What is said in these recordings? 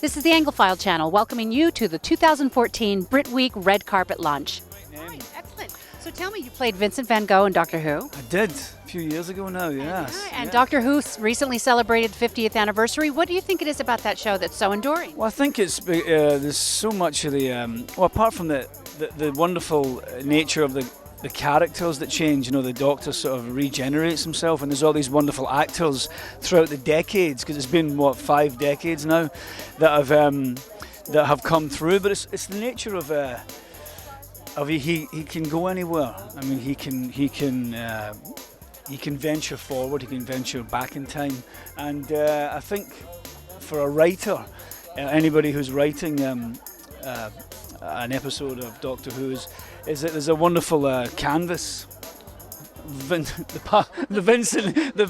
This is the Anglophile channel welcoming you to the 2014 Britweek red carpet launch. Right, excellent. So tell me, you played Vincent van Gogh in Doctor Who? I did, a few years ago now, yes. And Doctor Who recently celebrated 50th anniversary. What do you think it is about that show that's so enduring? Well, I think it's there's so much of the, well, apart from the wonderful nature of the characters that change, you know, the Doctor sort of regenerates himself, and there's all these wonderful actors throughout the decades, because it's been, what, 5 decades now that have come through, but it's the nature of he can go anywhere. I mean, he can venture forward, he can venture back in time, and I think for a writer, anybody who's writing an episode of Doctor Who is that there's a wonderful canvas. The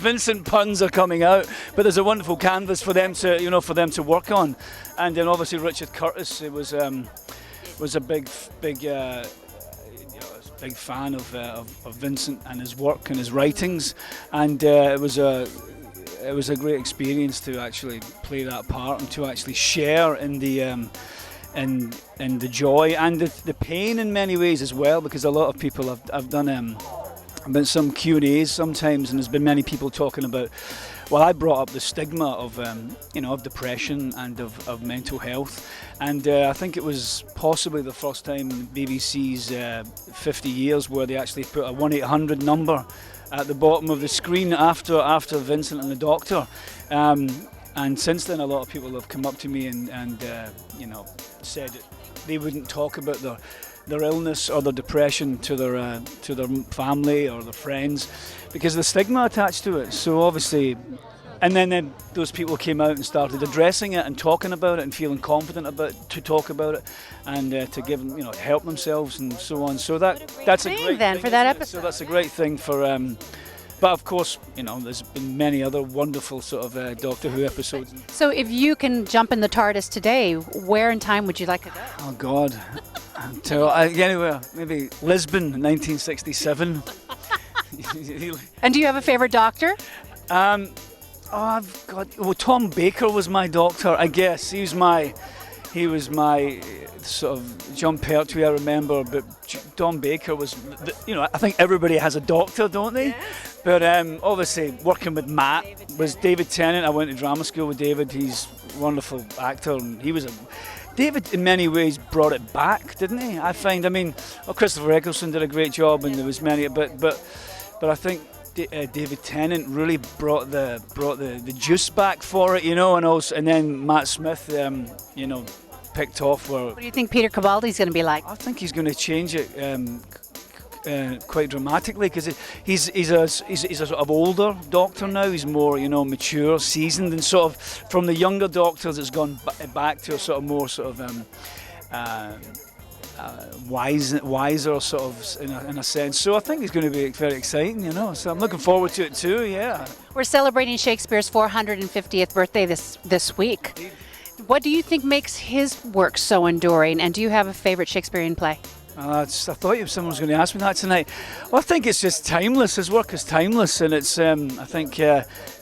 Vincent puns are coming out, but there's a wonderful canvas for them to work on, and then obviously Richard Curtis was a big fan of Vincent and his work and his writings, and it was a great experience to actually play that part and to actually share in the the joy and the pain in many ways as well, because a lot of people have done some Q&As sometimes, and there's been many people talking about, well, I brought up the stigma of of depression and of mental health, and I think it was possibly the first time in BBC's 50 years where they actually put a 1-800 number at the bottom of the screen after Vincent and the Doctor. And since then, a lot of people have come up to me and said that they wouldn't talk about their illness or their depression to their family or their friends because of the stigma attached to it. So obviously, and then those people came out and started addressing it and talking about it and feeling confident to talk about it and to give them, help themselves and so on. So that's a great thing for that episode. So that's a great thing for. But of course, there's been many other wonderful sort of Doctor Who episodes. So if you can jump in the TARDIS today, where in time would you like to go? Oh God, anywhere, maybe Lisbon, 1967. And do you have a favorite Doctor? Tom Baker was my Doctor, I guess. He was my sort of John Pertwee, I remember, but Tom Baker was, I think everybody has a Doctor, don't they? Yes. But obviously working with Matt was David Tennant. I went to drama school with David. He's a wonderful actor, and David in many ways brought it back, didn't he? I find, Christopher Eccleston did a great job, and there was many, but I think David Tennant really brought the juice back for it, and then Matt Smith, picked off where. What do you think Peter Capaldi's going to be like? I think he's going to change it quite dramatically, because he's a sort of older Doctor now. He's more mature, seasoned, and sort of from the younger Doctors, it's gone back to a sort of more sort of wiser sort of in a sense. So I think it's going to be very exciting, So I'm looking forward to it too. Yeah. We're celebrating Shakespeare's 450th birthday this week. What do you think makes his work so enduring? And do you have a favorite Shakespearean play? I thought someone was going to ask me that tonight. Well, I think it's just timeless. His work is timeless, and it's I think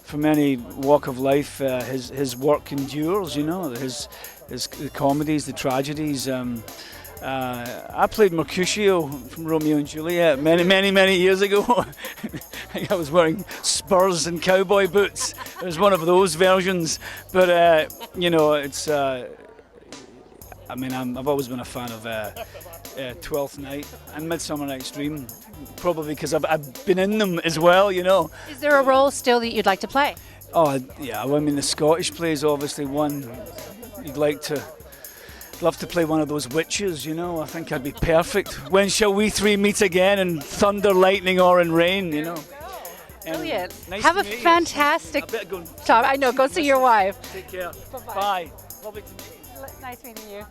from any walk of life, his work endures. His comedies, the tragedies. I played Mercutio from Romeo and Juliet many years ago. I was wearing spurs and cowboy boots. It was one of those versions. But it's. I've always been a fan of Twelfth Night and Midsummer Night's Dream, probably because I've been in them as well. Is there a role still that you'd like to play? Oh yeah, the Scottish play is obviously one you'd like to. Love to play one of those witches, I think I'd be perfect. When shall we three meet again in thunder, lightning, or in rain, Brilliant. Nice Have a to meet you. fantastic time. I know, go see your wife. Take care. Bye-bye. Bye. Lovely to meet you. Nice meeting you.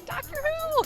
Doctor Who!